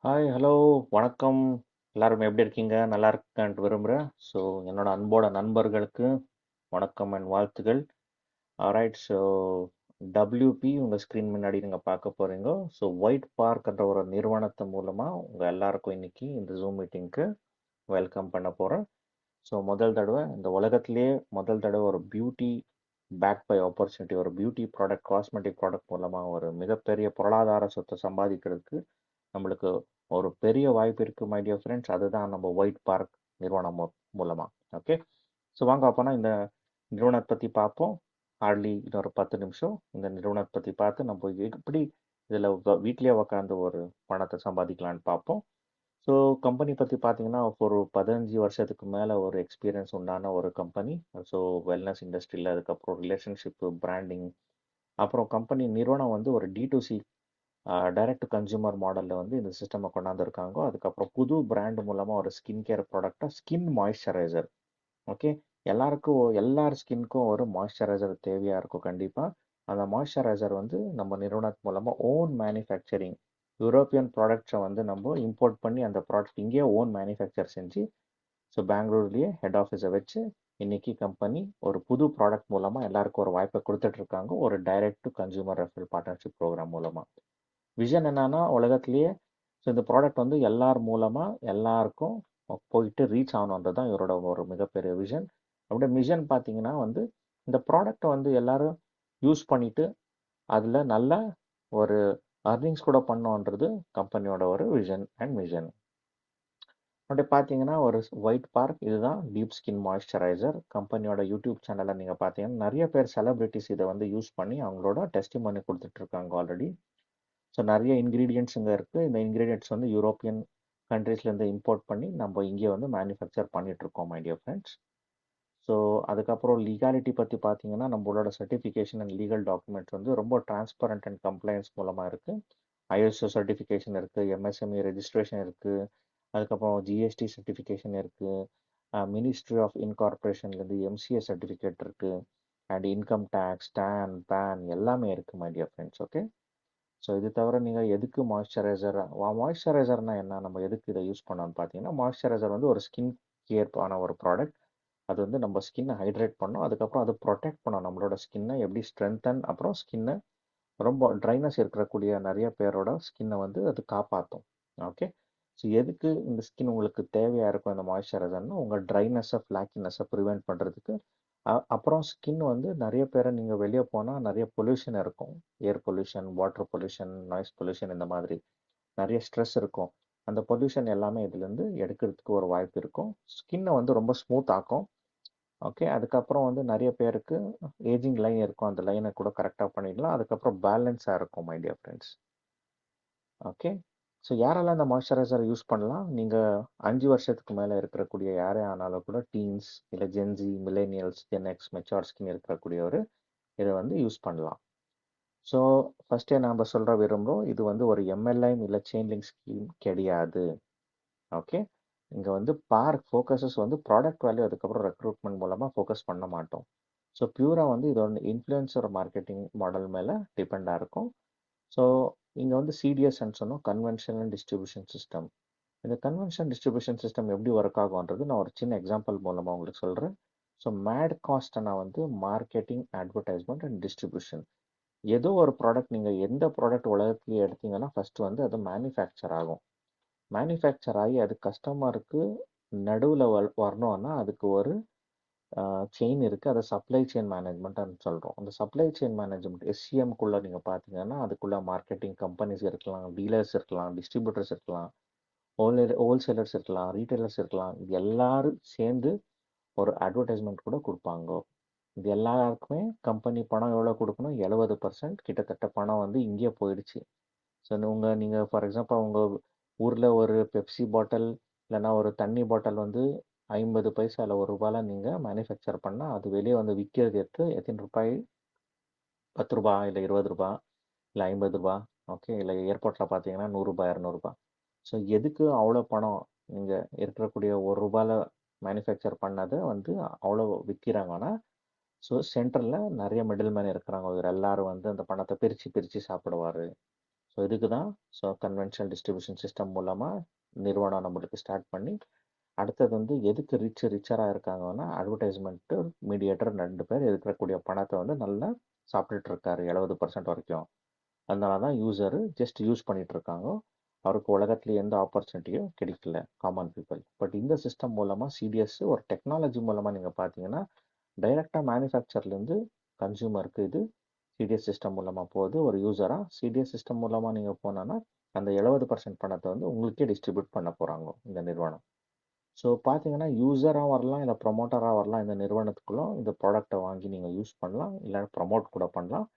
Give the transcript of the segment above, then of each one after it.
Hi, hello, வணக்கம். எல்லாரும் எப்படி இருக்கீங்க? நல்லா இருக்கான்ட்டு விரும்புகிறேன். ஸோ, என்னோட அன்போட நண்பர்களுக்கு வணக்கம் அண்ட் வாழ்த்துகள். ஆல்ரைட், ஸோ WP உங்கள் ஸ்க்ரீன் முன்னாடி நீங்கள் பார்க்க போகிறீங்க. ஸோ, ஒயிட் பார்க்ன்ற ஒரு நிறுவனத்து மூலமாக உங்கள் எல்லாருக்கும் இன்னைக்கு இந்த ஜூம் மீட்டிங்க்கு வெல்கம் பண்ண போகிறேன். ஸோ, முதல் தடவை இந்த உலகத்திலேயே முதல் தடவை ஒரு பியூட்டி பேக் பை ஆப்பர்ச்சுனிட்டி, ஒரு பியூட்டி ப்ராடக்ட், காஸ்மெட்டிக் ப்ராடக்ட் மூலமாக ஒரு மிகப்பெரிய பொருளாதார சொத்தை சம்பாதிக்கிறதுக்கு நம்மளுக்கு ஒரு பெரிய வாய்ப்பு இருக்கு மை டியர் ஃப்ரெண்ட்ஸ். அதுதான் நம்ம ஒயிட் பார்க் நிறுவனம் மூலமா. ஓகே, ஸோ வாங்க அப்போனா இந்த நிறுவனத்தை பற்றி பார்ப்போம். ஹார்ட்லி இன்னொரு 10 நிமிஷம் இந்த நிறுவனத்தை பற்றி பார்த்து நம்ம எப்படி இதில் வீட்லேயே உட்காந்து ஒரு பணத்தை சம்பாதிக்கலான்னு பார்ப்போம். ஸோ கம்பெனி பற்றி பார்த்தீங்கன்னா ஒரு 15 வருஷத்துக்கு மேலே ஒரு எக்ஸ்பீரியன்ஸ் உண்டான ஒரு கம்பெனி. ஸோ வெல்னஸ் இண்டஸ்ட்ரியில், அதுக்கப்புறம் ரிலேஷன்ஷிப்பு, பிராண்டிங், அப்புறம் கம்பெனி நிறுவனம் வந்து ஒரு D2C டைரக்ட் டு கன்சூமர் மாடலில் வந்து இந்த சிஸ்டமை கொண்டாந்துருக்காங்க. அதுக்கப்புறம் புது பிராண்ட் மூலமாக ஒரு ஸ்கின் கேர் ப்ராடக்டாக ஸ்கின் மாய்ஸ்சரைசர். ஓகே, எல்லார் ஸ்கின்க்கும் ஒரு மாய்ஸ்சரைசர் தேவையாக இருக்கும் கண்டிப்பாக. அந்த மாய்ஸ்சரைசர் வந்து நம்ம நிறுவனத்து மூலமாக ஓன் மேனுஃபேக்சரிங், யூரோப்பியன் ப்ராடக்ட்ஸை வந்து நம்ம இம்போர்ட் பண்ணி அந்த ப்ராடக்ட் இங்கேயே ஓன் மேனுஃபேக்சர் செஞ்சு, ஸோ பெங்களூர்லேயே ஹெட் ஆஃபீஸை வச்சு இன்னைக்கு கம்பெனி ஒரு புது ப்ராடக்ட் மூலமாக எல்லாருக்கும் ஒரு வாய்ப்பை கொடுத்துட்டு இருக்காங்க, ஒரு direct to consumer referral partnership programme மூலமாக. விஷன் என்னன்னா உலகத்திலேயே ஸோ இந்த ப்ராடக்ட் வந்து எல்லார் மூலமாக எல்லாருக்கும் போயிட்டு ரீச் ஆகணுன்றது தான் இவரோட ஒரு மிகப்பெரிய விஷன். அப்படியே மிஷன் பார்த்தீங்கன்னா வந்து இந்த ப்ராடக்டை வந்து எல்லாரும் யூஸ் பண்ணிட்டு அதில் நல்ல ஒரு அர்னிங்ஸ் கூட பண்ணோன்றது கம்பெனியோட ஒரு விஷன் அண்ட் மிஷன். அப்படியே பார்த்தீங்கன்னா ஒரு ஒயிட் பார்க் இதுதான் டீப் ஸ்கின் மாய்ஸ்சரைசர். கம்பெனியோட யூடியூப் சேனலில் நீங்கள் பார்த்தீங்கன்னா நிறைய பேர் செலிபிரிட்டிஸ் இதை வந்து யூஸ் பண்ணி அவங்களோட டெஸ்டிமோனி கொடுத்துட்டு இருக்காங்க ஆல்ரெடி. ஸோ நிறைய இன்க்ரீடியன்ட்ஸ் இங்கே இருக்குது. இந்த இன்க்ரீடியன்ட்ஸ் வந்து யூரோப்பியன் கண்ட்ரீஸ்லேருந்து இம்போர்ட் பண்ணி நம்ம இங்கே வந்து மேனுஃபேக்சர் பண்ணிகிட்ருக்கோம் மை டியர் ஃப்ரெண்ட்ஸ். ஸோ அதுக்கப்புறம் லீகாலிட்டி பற்றி பார்த்தீங்கன்னா நம்மளோட சர்டிஃபிகேஷன் அண்ட் லீகல் டாக்குமெண்ட்ஸ் வந்து ரொம்ப டிரான்ஸ்பரண்ட் அண்ட் கம்ப்ளைன்ஸ் மூலமாக இருக்குது. ISO சர்டிஃபிகேஷன் இருக்குது, MSME ரெஜிஸ்ட்ரேஷன் இருக்குது, அதுக்கப்புறம் GST சர்டிஃபிகேஷன் இருக்குது, மினிஸ்ட்ரி ஆஃப் இன்கார்பரேஷன்லேருந்து MCA சர்டிஃபிகேட் இருக்குது, and income tax, TAN, PAN எல்லாமே இருக்குது my dear friends. Okay, so இது தவிர நீங்கள் எதுக்கு மாய்ஸ்சரைசர்னா என்ன, நம்ம எதுக்கு இதை யூஸ் பண்ணோம்னு பார்த்தீங்கன்னா, மாய்ஸ்சரைசர் வந்து ஒரு ஸ்கின் கேர்க்கான ஒரு ப்ராடக்ட். அது வந்து நம்ம ஸ்கின்னை ஹைட்ரேட் பண்ணும், அதுக்கப்புறம் அது ப்ரொடெக்ட் பண்ணும் நம்மளோட ஸ்கின்னை எப்படி ஸ்ட்ரென்தன், அப்புறம் ஸ்கின்னை ரொம்ப ட்ரைனஸ் இருக்கக்கூடிய நிறைய பேரோட ஸ்கின்னை வந்து அது காப்பாற்றும். ஓகே, ஸோ எதுக்கு இந்த ஸ்கின் உங்களுக்கு தேவையாக இருக்கும் இந்த மாய்ஸ்சரைசர்னா உங்கள் ட்ரைனஸை, ஃப்ளாக்கினஸை ப்ரிவெண்ட் பண்ணுறதுக்கு. அப்புறம் ஸ்கின் வந்து நிறைய பேரை நீங்கள் வெளியே போனால் நிறைய பொல்யூஷன் இருக்கும், air pollution, water pollution, noise pollution, இந்த மாதிரி நிறைய ஸ்ட்ரெஸ் இருக்கும். அந்த பொல்யூஷன் எல்லாமே இதுலேருந்து எடுக்கிறதுக்கு ஒரு வாய்ப்பு இருக்கும். ஸ்கின்னை வந்து ரொம்ப ஸ்மூத் ஆக்கும். ஓகே, அதுக்கப்புறம் வந்து நிறைய பேருக்கு ஏஜிங் லைன் இருக்கும், அந்த லைனை கூட கரெக்டாக பண்ணிடலாம். அதுக்கப்புறம் பேலன்ஸாக இருக்கும் my dear friends. Okay, so யாரெல்லாம் இந்த மாய்ஸ்சரைசர் யூஸ் பண்ணலாம், நீங்கள் 5 வருஷத்துக்கு மேலே இருக்கக்கூடிய யாரே ஆனாலும் கூட, டீன்ஸ் இல்லை gen Z, millennials, gen X, mature skin இருக்கக்கூடியவர் இதை வந்து யூஸ் பண்ணலாம். ஸோ ஃபஸ்ட்டே நாம் சொல்கிற விரும்புகிறோம், இது வந்து ஒரு MLM இல்லை செயின்லிங் ஸ்கீம் கிடையாது. ஓகே, இங்கே வந்து ஃபோக்கஸஸ் வந்து ப்ராடக்ட் வேல்யூ, அதுக்கப்புறம் ரெக்ரூட்மெண்ட் மூலமாக ஃபோக்கஸ் பண்ண மாட்டோம். ஸோ பியூராக வந்து இது வந்து இன்ஃப்ளூயன்சர் மார்க்கெட்டிங் மாடல் மேலே டிபெண்டாக இருக்கும். ஸோ இங்கே வந்து CDSன்னு சொன்னோம், கன்வென்ஷனல் டிஸ்ட்ரிபியூஷன் சிஸ்டம். இந்த கன்வென்ஷன் டிஸ்ட்ரிபியூஷன் சிஸ்டம் எப்படி ஒர்க் ஆகும்ன்றது நான் ஒரு சின்ன எக்ஸாம்பிள் மூலமாக உங்களுக்கு சொல்கிறேன். ஸோ மேட் காஸ்ட்னா வந்து மார்க்கெட்டிங், அட்வர்டைஸ்மெண்ட் அண்ட் டிஸ்ட்ரிபியூஷன். ஏதோ ஒரு ப்ராடக்ட், நீங்கள் எந்த ப்ராடக்ட் உலகத்துலேயே எடுத்தீங்கன்னா ஃபஸ்ட்டு வந்து அது மேனுஃபேக்சர் ஆகும். மேனுஃபேக்சர் ஆகி அது கஸ்டமருக்கு நடுவில் வரணும்னா அதுக்கு ஒரு செயின் இருக்குது, அதை சப்ளை செயின் மேனேஜ்மெண்ட்னு சொல்கிறோம். அந்த சப்ளை செயின் மேனேஜ்மெண்ட் SCMக்குள்ளே நீங்கள் பார்த்தீங்கன்னா அதுக்குள்ளே மார்க்கெட்டிங் கம்பெனிஸ் இருக்கலாம், டீலர்ஸ் இருக்கலாம், டிஸ்ட்ரிபியூட்டர்ஸ் இருக்கலாம், ஹோல்சேலர்ஸ் இருக்கலாம், ரீட்டைலர்ஸ் இருக்கலாம். இது எல்லாரும் சேர்ந்து ஒரு அட்வர்டைஸ்மெண்ட் கூட கொடுப்பாங்க. இது எல்லாருக்குமே கம்பெனி பணம் எவ்வளோ கொடுக்கணும், 70% கிட்டத்தட்ட பணம் வந்து இங்கேயே போயிடுச்சு. ஸோ நீங்கள் ஃபார் எக்ஸாம்பிள் உங்கள் ஊரில் ஒரு பெப்சி பாட்டில் இல்லைன்னா ஒரு தண்ணி பாட்டில் வந்து 50 பைசா இல்லை ₹1 நீங்கள் மேனுஃபேக்சர் பண்ணால் அது வெளியே வந்து விற்கிறது எத்தனை ரூபாய், ₹10 இல்லை ₹20 இல்லை ₹50. ஓகே, இல்லை ஏர்போர்ட்டில் பார்த்தீங்கன்னா ₹100, ₹200. ஸோ எதுக்கு அவ்வளோ பணம், நீங்கள் இருக்கக்கூடிய ₹1 மேனுஃபேக்சர் பண்ணதை வந்து அவ்வளோ விற்கிறாங்கன்னா, ஸோ சென்ட்ரலில் நிறைய மிடில் மேன் இருக்கிறாங்க, இவர் எல்லாரும் வந்து அந்த பணத்தை பிரித்து பிரித்து சாப்பிடுவார். ஸோ இதுக்கு தான் கன்வென்ஷனல் டிஸ்ட்ரிபியூஷன் சிஸ்டம் மூலமாக நிறுவனம் நம்மளுக்கு ஸ்டார்ட் பண்ணி அடுத்தது வந்து எதுக்கு ரிச்சராக இருக்காங்கன்னா அட்வர்டைஸ்மெண்ட்டு மீடியேட்டர் 2 பேர் இருக்கக்கூடிய பணத்தை வந்து நல்லா சாப்பிட்டுட்டு இருக்காரு 70% வரைக்கும். அதனால தான் யூசரு ஜஸ்ட் யூஸ் பண்ணிட்டு இருக்காங்க. அவருக்கு உலகத்துல எந்த ஆப்பர்ச்சுனிட்டியும் கிடைக்கல காமன் பீப்புள். பட் இந்த சிஸ்டம் மூலமாக சிடிஎஸ் ஒரு டெக்னாலஜி மூலமாக நீங்கள் பார்த்தீங்கன்னா டைரெக்டாக மேனுஃபேக்சர்லேருந்து கன்சியூமருக்கு இது சிடிஎஸ் சிஸ்டம் மூலமாக போகுது. ஒரு யூஸராக சிடிஎஸ் சிஸ்டம் மூலமாக நீங்கள் போனோன்னா அந்த 70% பணத்தை வந்து உங்களுக்கே டிஸ்ட்ரிபியூட் பண்ண போகிறாங்க இந்த நிறுவனம். ஸோ பார்த்தீங்கன்னா யூஸராக வரலாம், இல்லை ப்ரொமோட்டராக வரலாம். இந்த நிறுவனத்துக்குள்ள இந்த ப்ராடக்டை வாங்கி நீங்கள் யூஸ் பண்ணலாம், இல்லை ப்ரமோட் கூட பண்ணலாம்.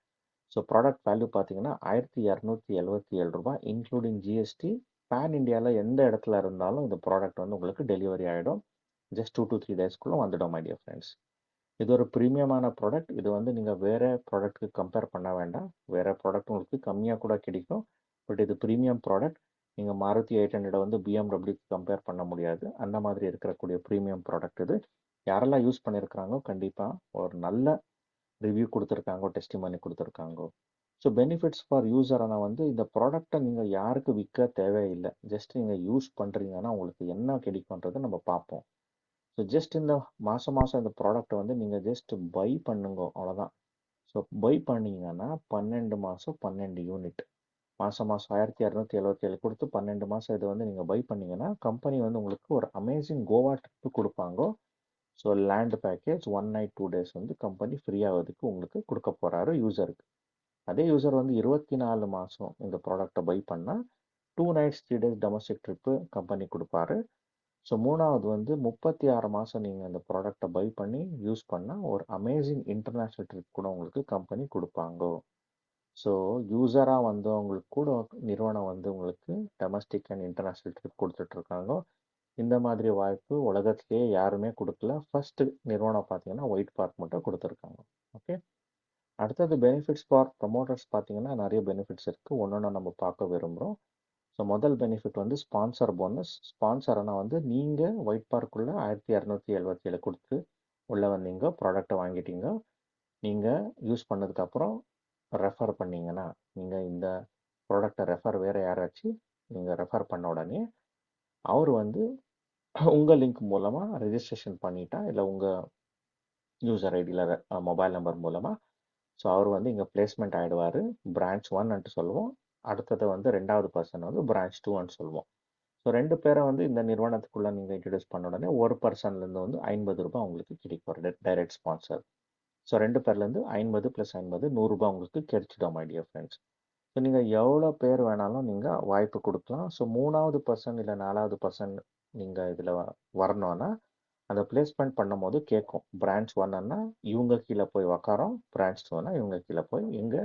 ஸோ ப்ராடக்ட் வேல்யூ பார்த்தீங்கன்னா ரூ. 1277 இன்க்ளூடிங் ஜிஎஸ்டி. பேன் இந்தியாவில் எந்த இடத்துல இருந்தாலும் இந்த ப்ராடக்ட் வந்து உங்களுக்கு டெலிவரி ஆகிடும். ஜஸ்ட் 2 to 3 டேஸ்க்குள்ளே வந்துடும் மை டியர் ஃப்ரெண்ட்ஸ். இது ஒரு ப்ரீமியமான ப்ராடக்ட். இது வந்து நீங்கள் வேறு ப்ராடக்ட்டுக்கு கம்பேர் பண்ண வேண்டாம். வேறு ப்ராடக்ட் உங்களுக்கு கம்மியாக கூட கிடைக்கும். பட் இது ப்ரீமியம் ப்ராடக்ட். நீங்கள் மாருதி 800 வந்து பிஎம்டபிள்யூக்கு கம்பேர் பண்ண முடியாது. அந்த மாதிரி இருக்கக்கூடிய ப்ரீமியம் ப்ராடக்ட் இது. யாரெல்லாம் யூஸ் பண்ணியிருக்கிறாங்கோ கண்டிப்பாக ஒரு நல்ல ரிவ்யூ கொடுத்துருக்காங்க, டெஸ்டிமனி கொடுத்துருக்காங்க. ஸோ பெனிஃபிட்ஸ் ஃபார் யூஸர் ஆனால் வந்து இந்த ப்ராடக்டை நீங்கள் யாருக்கு விற்க தேவையில்லை. ஜஸ்ட் நீங்கள் யூஸ் பண்ணுறீங்கன்னா உங்களுக்கு என்ன கிடைக்கும்ன்றதை நம்ம பார்ப்போம். ஸோ ஜஸ்ட் இந்த மாதம் இந்த ப்ராடக்ட்டை வந்து நீங்கள் ஜஸ்ட் பை பண்ணுங்க, அவ்வளோதான். ஸோ பை பண்ணிங்கன்னா 12 மாதம் 12 யூனிட் மாதம் 1277 கொடுத்து 12 மாதம் இது வந்து நீங்கள் பை பண்ணிங்கன்னா கம்பெனி வந்து உங்களுக்கு ஒரு அமேசிங் கோவா ட்ரிப்பு கொடுப்பாங்க. So land package 1 night 2 days வந்து கம்பெனி ஃப்ரீயாகிறதுக்கு உங்களுக்கு கொடுக்க போகிறாரு யூசருக்கு. அதே யூசர் வந்து 24 மாதம் இந்த ப்ராடக்டை பை பண்ணால் 2 nights 3 days domestic trip company கொடுப்பாரு. ஸோ மூணாவது வந்து 36 மாதம் நீங்கள் அந்த ப்ராடக்டை பை பண்ணி யூஸ் பண்ணால் ஒரு அமேசிங் இன்டர்நேஷ்னல் ட்ரிப் கூட உங்களுக்கு கம்பெனி கொடுப்பாங்க. ஸோ யூஸராக வந்தவங்களுக்கு கூட நிறுவனம் வந்து உங்களுக்கு டொமஸ்டிக் அண்ட் இன்டர்நேஷ்னல் ட்ரிப் கொடுத்துட்ருக்காங்க. இந்த மாதிரி வாய்ப்பு உலகத்திலேயே யாருமே கொடுக்கல. ஃபர்ஸ்ட் நிறுவனம் பார்த்தீங்கன்னா ஒயிட் பார்க் மட்டும் கொடுத்துருக்காங்க. ஓகே, அடுத்தது பெனிஃபிட்ஸ் ஃபார் ப்ரமோட்டர்ஸ் பார்த்தீங்கன்னா நிறைய பெனிஃபிட்ஸ் இருக்குது. ஒன்று நம்ம பார்க்க விரும்புகிறோம். ஸோ முதல் பெனிஃபிட் வந்து ஸ்பான்சர் போனஸ். ஸ்பான்சர்னா வந்து நீங்கள் ஒயிட் பார்க்குள்ளே 1277 கொடுத்து உள்ளே வந்தீங்க, ப்ராடக்டை வாங்கிட்டீங்க. நீங்கள் யூஸ் பண்ணதுக்கப்புறம் ரெஃபர் பண்ணீங்கன்னா நீங்கள் இந்த ப்ராடக்டை வேறு யாராச்சும் நீங்கள் ரெஃபர் பண்ண உடனே அவர் வந்து உங்கள் லிங்க் மூலமாக ரெஜிஸ்ட்ரேஷன் பண்ணிட்டா, இல்லை உங்கள் யூசர் ஐடியில் மொபைல் நம்பர் மூலமாக, ஸோ அவர் வந்து இங்கே பிளேஸ்மெண்ட் ஆகிடுவார். பிரான்ச் 1 சொல்லுவோம். அடுத்தது வந்து 2வது பர்சன் வந்து பிரான்ச் 2 சொல்லுவோம். ஸோ 2 பேரை வந்து இந்த நிறுவனத்துக்குள்ளே நீங்கள் இன்ட்ரடியூஸ் பண்ண உடனே ஒரு பர்சன்லேருந்து வந்து ₹50 உங்களுக்கு கிடைக்கும் டைரக்ட் ஸ்பான்சர். ஸோ 2 பேர்லேருந்து 50 + 50 ₹100 உங்களுக்கு கிடைச்சிடும் மை டியர் ஃப்ரெண்ட்ஸ். ஸோ நீங்கள் எவ்வளோ பேர் வேணாலும் நீங்கள் வாய்ப்பு கொடுக்கலாம். ஸோ 3வது பர்சன் இல்லை 4வது பர்சன் நீங்கள் இதில் வரணும்னா அந்த பிளேஸ்மெண்ட் பண்ணும்போது கேட்கும். பிரான்ச் 1ன்னா இவங்க கீழே போய் உக்காரோம், பிரான்ச் 2னா இவங்க கீழே போய் எங்கே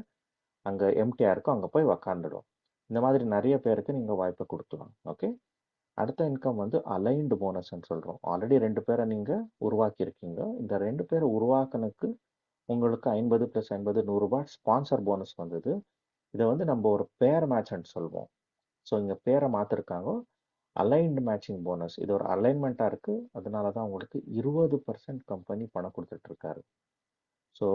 அங்கே எம்டிஆர் இருக்கோ அங்கே போய் உக்காந்துடும். இந்த மாதிரி நிறைய பேருக்கு நீங்கள் வாய்ப்பு கொடுக்கலாம். ஓகே, அடுத்த இன்கம் வந்து அலைன்டு போனஸ்ன்னு சொல்கிறோம். ஆல்ரெடி 2 பேரை நீங்கள் உருவாக்கியிருக்கீங்க. இந்த 2 பேரை உருவாக்குனதுக்கு உங்களுக்கு 50 + 50 ₹100 ஸ்பான்சர் போனஸ் வந்தது. இதை வந்து நம்ம ஒரு பேர் மேட்ச்ன்னு சொல்லுவோம். ஸோ இங்கே பேரை மாற்றிருக்காங்க, அலைன்டு மேட்சிங் போனஸ். இது ஒரு அலைன்மெண்ட்டாக இருக்குது. அதனால தான் உங்களுக்கு 20% கம்பெனி பணம் கொடுத்துட்ருக்காரு. ஸோ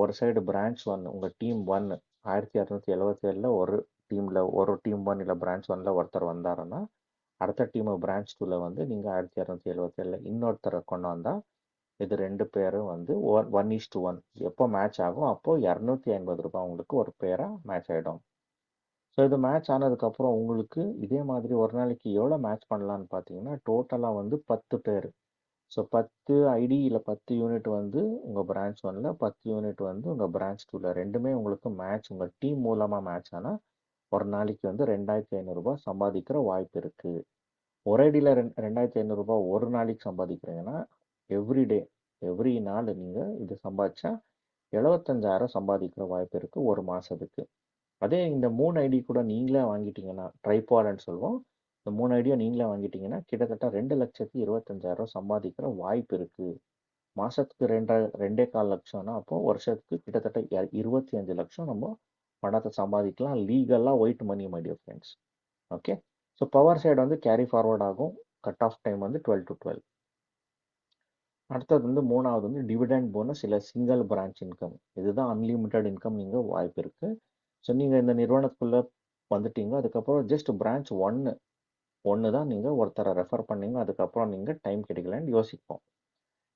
ஒரு சைடு பிரான்ச் 1 உங்கள் டீம் 1 1277 ஒரு டீமில் ஒரு டீம் 1 இல்லை பிரான்ச் 1 ஒருத்தர் வந்தாருன்னா அடுத்த டீம் பிரான்ச் 2 வந்து நீங்கள் 1277 இன்னொருத்தரை கொண்டு வந்தால் இது 2 பேரும் வந்து 1:1 எப்போ மேட்ச் ஆகும் அப்போது ₹250 உங்களுக்கு ஒரு பேராக மேட்ச் ஆகிடும். ஸோ இது மேட்ச் ஆனதுக்கப்புறம் உங்களுக்கு இதே மாதிரி ஒரு நாளைக்கு எவ்வளோ மேட்ச் பண்ணலான்னு பார்த்தீங்கன்னா டோட்டலாக வந்து 10 பேர். ஸோ 10 ஐடி இல்லை 10 யூனிட் வந்து உங்கள் பிரான்ச் 1, 10 யூனிட் வந்து உங்கள் பிரான்ச் 2 ரெண்டுமே உங்களுக்கு மேட்ச் உங்கள் டீம் மூலமாக மேட்ச் ஆனால் ஒரு நாளைக்கு வந்து ₹2500 சம்பாதிக்கிற வாய்ப்பு இருக்குது. ஒரு ஐடியில் ₹2500 ஒரு நாளைக்கு சம்பாதிக்கிறீங்கன்னா எவ்ரி நாள் நீங்கள் இது சம்பாதிச்சா 75,000 சம்பாதிக்கிற வாய்ப்பு இருக்குது ஒரு மாதத்துக்கு. அதே இந்த 3 ஐடி கூட நீங்களே வாங்கிட்டீங்கன்னா ட்ரைபாட்னு சொல்லுவோம். இந்த 3 ஐடியா நீங்களே வாங்கிட்டீங்கன்னா கிட்டத்தட்ட 2,25,000 சம்பாதிக்கிற வாய்ப்பு இருக்குது. மாதத்துக்கு 2.25 லட்சம்னா அப்போது வருஷத்துக்கு கிட்டத்தட்ட 25 லட்சம் நம்ம பணத்தை சம்பாதிக்கலாம் லீகலாக white money my dear friends. Okay, so power side வந்து கேரி ஃபார்வர்ட் ஆகும். கட் ஆஃப் டைம் வந்து 12 to 12. அடுத்தது வந்து 3வது வந்து டிவிடெண்ட் போனஸ் இல்லை சிங்கிள் பிரான்ச் இன்கம். இதுதான் அன்லிமிட்டெட் இன்கம் நீங்கள் வாய்ப்பு இருக்குது. ஸோ நீங்கள் இந்த நிறுவனத்துக்குள்ளே வந்துட்டீங்க. அதுக்கப்புறம் ஜஸ்ட் பிரான்ச் ஒன்று தான் நீங்கள் ஒருத்தரை ரெஃபர் பண்ணீங்க. அதுக்கப்புறம் நீங்கள் டைம் கிடைக்கலன்னு யோசிப்போம்.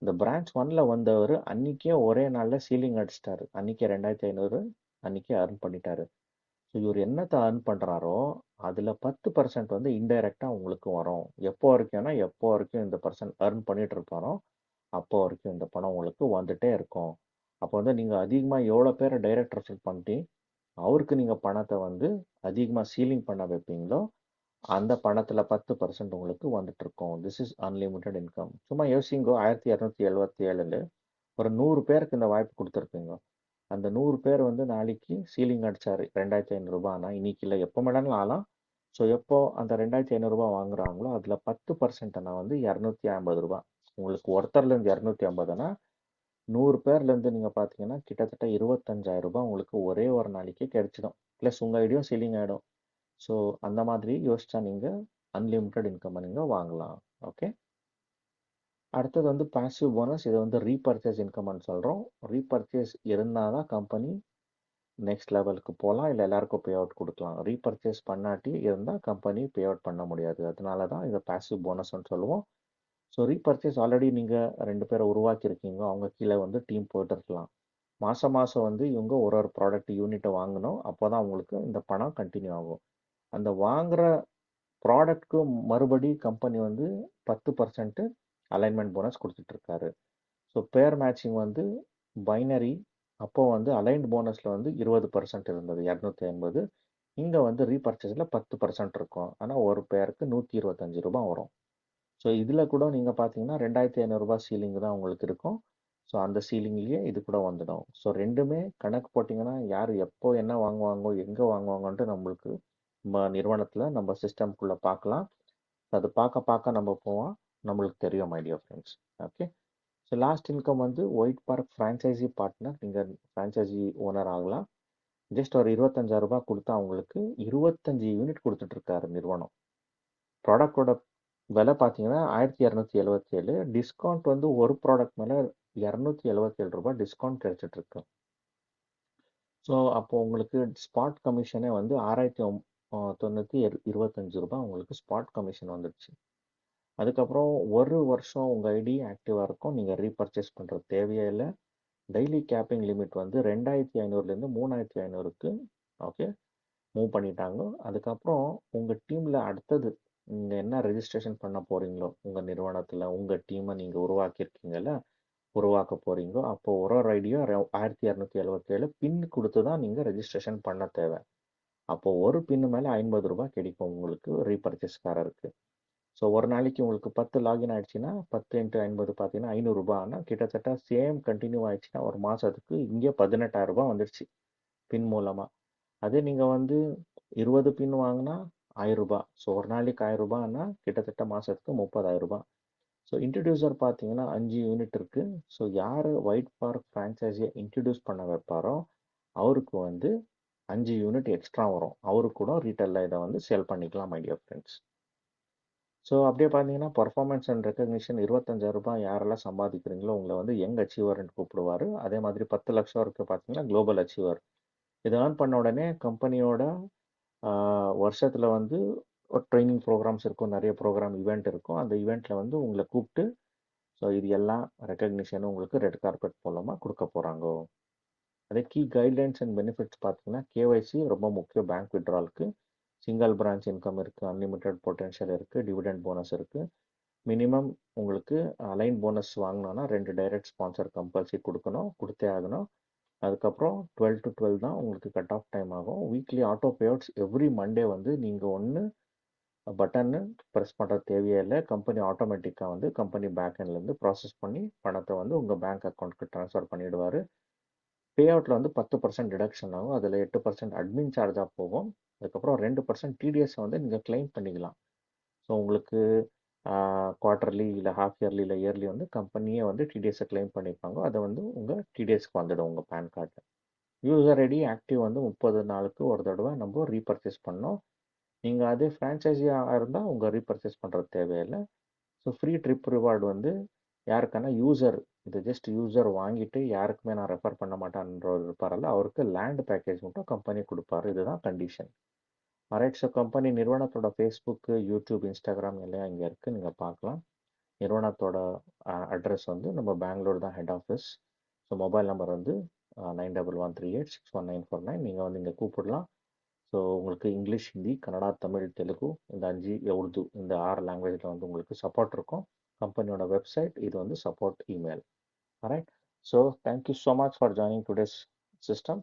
இந்த பிரான்ச் ஒன்ல வந்தவர் அன்னைக்கே ஒரே நாளில் சீலிங் அடிச்சிட்டாரு. அன்னைக்கே 2500 அன்னைக்கே அர்ன் பண்ணிட்டாரு. ஸோ இவர் என்னத்தை அர்ன் பண்ணுறாரோ அதில் 10% வந்து இன்டைரக்டாக உங்களுக்கு வரும். எப்போ வரைக்கும்னா எப்போ வரைக்கும் இந்த பர்சன் அர்ன் பண்ணிட்டு இருப்பாரோ அப்போ வரைக்கும் இந்த பணம் உங்களுக்கு வந்துட்டே இருக்கும். அப்போ வந்து நீங்கள் அதிகமாக எவ்வளோ பேரை டைரக்ட் ரெஃபர் பண்ணி அவருக்கு நீங்கள் பணத்தை வந்து அதிகமாக சீலிங் பண்ண வைப்பீங்களோ அந்த பணத்தில் 10% உங்களுக்கு வந்துட்டு இருக்கும். This is unlimited income. சும்மா யோசிங்கோ, 1277 ஒரு 100 பேருக்கு இந்த வாய்ப்பு கொடுத்துருப்பீங்க. அந்த 100 பேர் வந்து நாளைக்கு சீலிங் அடிச்சாரு 2500 ரூபாய்னா இன்னைக்கு இல்லை எப்போ வேணாலும் ஆகலாம். ஸோ எப்போ அந்த 2500 ரூபாய் வாங்குறாங்களோ அதில் 10% நான் வந்து 250 ரூபாய். உங்களுக்கு ஒருத்தர்லேருந்து 250னா 100 பேர்லேருந்து நீங்கள் பார்த்தீங்கன்னா கிட்டத்தட்ட 25,000 ரூபாய் உங்களுக்கு ஒரே ஒரு நாளைக்கு கிடைச்சிடும். ப்ளஸ் உங்கள் ஐடியும் சீலிங் ஆகிடும். ஸோ அந்த மாதிரி யோசிச்சா நீங்கள் அன்லிமிட்டெட் இன்கம் நீங்கள் வாங்கலாம். ஓகே. அடுத்தது வந்து பாசிவ் போனஸ். இதை வந்து ரீபர்ச்சேஸ் இன்கம்னு சொல்கிறோம். ரீபர்ச்சேஸ் இருந்தால் தான் கம்பெனி நெக்ஸ்ட் லெவலுக்கு போகலாம், இல்லை எல்லாருக்கும் பே அவுட் கொடுக்கலாம். ரீபர்ச்சேஸ் பண்ணாட்டி இருந்தால் கம்பெனி பே அவுட் பண்ண முடியாது. அதனால தான் இதை பாசிவ் போனஸ்ன்னு சொல்லுவோம். ஸோ ரீபர்ச்சேஸ் ஆல்ரெடி நீங்கள் 2 பேரை உருவாக்கியிருக்கீங்க, அவங்க கீழே வந்து டீம் போயிட்டு இருக்கலாம். மாதம் மாதம் வந்து இவங்க ஒரு ப்ராடக்ட் யூனிட்டை வாங்கணும். அப்போ தான் அவங்களுக்கு இந்த பணம் கண்டினியூ ஆகும். அந்த வாங்குகிற ப்ராடக்ட்க்கு மறுபடி கம்பெனி வந்து 10% அலைன்மெண்ட் போனஸ் கொடுத்துட்ருக்காரு. ஸோ பேர் மேட்சிங் வந்து பைனரி. அப்போ வந்து அலைன்ட் போனஸில் வந்து 20% இருந்தது, 250. இங்கே வந்து ரீபர்ச்சேஸில் 10% இருக்கும். ஆனால் ஒரு பேருக்கு 125 ரூபாய் வரும். ஸோ இதில் கூட நீங்கள் பார்த்தீங்கன்னா 2500 ரூபாய் சீலிங் தான் உங்களுக்கு இருக்கும். ஸோ அந்த சீலிங்லேயே இது கூட வந்துடும். ஸோ ரெண்டுமே கணக்கு போட்டிங்கன்னா யார் எப்போ என்ன வாங்குவாங்கோ எங்கே வாங்குவாங்கன்ட்டு நம்மளுக்கு நம்ம நிறுவனத்தில் நம்ம சிஸ்டம்குள்ளே பார்க்கலாம். அது பார்க்க நம்ம போவோம், நம்மளுக்கு தெரியும் my dear friends. Okay. So last income வந்து ஒயிட் பார்க் ஃப்ரான்ச்சைசி பார்ட்னர். நீங்கள் ஃப்ரான்ச்சைசி ஓனர் ஆகலாம். ஜஸ்ட் ஒரு 25,000 ரூபாய் கொடுத்தா அவங்களுக்கு 25 யூனிட் கொடுத்துட்ருக்காரு நிறுவனம். ப்ராடக்டோட விலை பார்த்தீங்கன்னா 1277. டிஸ்கவுண்ட் வந்து ஒரு ப்ராடக்ட் மேலே 277 ரூபாய் டிஸ்கவுண்ட் கிடைச்சிட்ருக்கு. ஸோ அப்போ உங்களுக்கு ஸ்பாட் கமிஷனே வந்து 6,925 ரூபாய் உங்களுக்கு ஸ்பாட் கமிஷன் வந்துடுச்சு. அதுக்கப்புறம் ஒரு வருஷம் உங்கள் ஐடி ஆக்டிவாக இருக்கும். நீங்கள் ரீபர்ச்சேஸ் பண்ணுறது தேவையே இல்லை. டெய்லி கேப்பிங் லிமிட் வந்து 2500லேருந்து 3500க்கு ஓகே மூவ் பண்ணிட்டாங்க. அதுக்கப்புறம் உங்கள் டீமில் அடுத்தது நீங்கள் என்ன ரெஜிஸ்ட்ரேஷன் பண்ண போகிறீங்களோ உங்கள் நிறுவனத்தில் உங்கள் டீமை நீங்கள் உருவாக்கியிருக்கீங்கல்ல, உருவாக்க போகிறீங்களோ அப்போ ஒரு ஐடியும் 1277 பின் கொடுத்து தான் நீங்கள் ரெஜிஸ்ட்ரேஷன் பண்ண தேவை. அப்போது ஒரு பின்னு மேலே 50 ரூபாய் கிடைக்கும் உங்களுக்கு ரீபர்ச்சேஸ்காரருக்கு. ஸோ ஒரு நாளைக்கு உங்களுக்கு 10 லாகின் ஆயிடுச்சுன்னா 10 × 50 பார்த்தீங்கன்னா 500 ரூபாய். ஆனால் கிட்டத்தட்ட சேம் கண்டினியூ ஆயிடுச்சுன்னா ஒரு மாதத்துக்கு இங்கே 18,000 ரூபாய் வந்துடுச்சு பின் மூலமாக. அதே நீங்கள் வந்து 20 பின் வாங்கினா 1000 ரூபாய். ஸோ ஒரு நாளைக்கு 1000 ரூபாய்னா கிட்டத்தட்ட மாதத்துக்கு 30,000 ரூபாய். ஸோ இன்ட்ரடியூசர் பார்த்தீங்கன்னா 5 யூனிட் இருக்குது. ஸோ யார் ஒயிட் பார்க் ஃப்ரான்ச்சைஸியை இன்ட்ரடியூஸ் பண்ண வைப்பாரோ அவருக்கு வந்து 5 யூனிட் எக்ஸ்ட்ரா வரும். அவருக்கு கூட ரீட்டெயிலில் இதை வந்து சேல் பண்ணிக்கலாம் மை டியர் ஃப்ரெண்ட்ஸ். ஸோ அப்படியே பார்த்தீங்கன்னா பர்ஃபார்மன்ஸ் அண்ட் ரெக்கக்னிஷன் 25,000 ரூபாய் யாரெல்லாம் சம்பாதிக்கிறீங்களோ உங்களை வந்து யங் அச்சீவர்னு கூப்பிடுவார். அதே மாதிரி 10 லட்சம் வரைக்கும் பார்த்தீங்கன்னா குளோபல் அச்சீவர். இது ஏர்ன் பண்ண உடனே கம்பெனியோட வருஷத்தில் வந்து ஒரு ட்ரைனிங் ப்ரோக்ராம்ஸ் இருக்கும், நிறைய ப்ரோக்ராம் ஈவெண்ட் இருக்கும். அந்த ஈவெண்ட்டில் வந்து உங்களை கூப்பிட்டு ஸோ இது எல்லாம் ரெக்கக்னிஷனும் உங்களுக்கு ரெட் கார்பெட் மூலமாக கொடுக்க போகிறாங்க. அதே கீ கைட்லைன்ஸ் அண்ட் பெனிஃபிட்ஸ் பார்த்தீங்கன்னா கேஒய்சி ரொம்ப முக்கியம். பேங்க் விட்ராலுக்கு சிங்கிள் பிரான்ச் இன்கம் இருக்குது, அன்லிமிட்டெட் பொட்டென்ஷியல் இருக்குது, டிவிடெண்ட் போனஸ் இருக்குது. மினிமம் உங்களுக்கு அலைன் போனஸ் வாங்கினோன்னா 2 டைரக்ட் ஸ்பான்சர் கம்பல்சரி கொடுத்தே ஆகணும். அதுக்கப்புறம் 12 to 12 தான் உங்களுக்கு கட் ஆஃப் டைம் ஆகும். Weekly auto payouts every Monday வந்து நீங்கள் ஒன்று பட்டன்னு ப்ரெஸ் பண்ணுறது தேவையே இல்லை. கம்பெனி ஆட்டோமேட்டிக்காக வந்து கம்பெனி பேக்எண்ட்லேருந்து ப்ராசஸ் பண்ணி பணத்தை வந்து உங்கள் பேங்க் அக்கௌண்ட்டுக்கு ட்ரான்ஸ்ஃபர் பண்ணிவிடுவார். பே அவுட்டில் வந்து 10% டிடக்ஷன் ஆகும். அதில் 8% அட்மின் சார்ஜாக போகும். அதுக்கப்புறம் 2% டிடிஎஸ் வந்து நீங்கள் கிளைம் பண்ணிக்கலாம். ஸோ உங்களுக்கு குவார்ட்டர்லி இல்லை ஹாஃப் இயர்லி இல்லை இயர்லி வந்து கம்பெனியே வந்து டிடிஎஸை கிளைம் பண்ணிப்பாங்க. அதை வந்து உங்கள் டிடிஎஸ்க்கு வந்துடும் உங்கள் பேன் கார்டில். யூசர் ஐடி ஆக்டிவ் வந்து 30 நாளுக்கு ஒரு தடவை நம்ம ரீபர்ச்சேஸ் பண்ணோம். நீங்கள் அதே ஃப்ரான்ச்சைஸியாக இருந்தால் உங்கள் ரீபர்ச்சேஸ் பண்ணுறது தேவையில்லை. ஸோ ஃப்ரீ ட்ரிப் ரிவார்டு வந்து யாருக்கான யூசர் இது ஜஸ்ட் யூசர் வாங்கிட்டு யாருக்குமே நான் ரெஃபர் பண்ண மாட்டேன்றவர் இருப்பாரல்ல, அவருக்கு லேண்ட் பேக்கேஜ் மட்டும் கம்பெனி கொடுப்பாரு. இதுதான் கண்டிஷன். ரைட். ஸோ கம்பெனி நிறுவனத்தோட ஃபேஸ்புக்கு, யூடியூப், இன்ஸ்டாகிராம் எல்லாம் இங்கே இருக்குது, நீங்கள் பார்க்கலாம். நிறுவனத்தோட அட்ரஸ் வந்து நம்ம பெங்களூர் தான் head office. So mobile number வந்து 9138619449. நீங்கள் வந்து இங்கே கூப்பிடலாம். ஸோ உங்களுக்கு இங்கிலீஷ், ஹிந்தி, கன்னடா, தமிழ், தெலுங்கு இந்த 5 உருது இந்த 6 லாங்குவேஜில் வந்து உங்களுக்கு சப்போர்ட் இருக்கும். கம்பெனியோட வெப்சைட், இது வந்து support email. Alright. So thank you so much for joining today's system.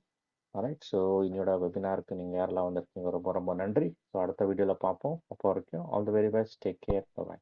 Alright. So இன்னோட வெபினாருக்கு நீங்கள் யாரெல்லாம் வந்திருக்கீங்க ரொம்ப ரொம்ப நன்றி. ஸோ அடுத்த வீடியோவில் பார்ப்போம். அப்போ வரைக்கும் all the very best. Take care. By.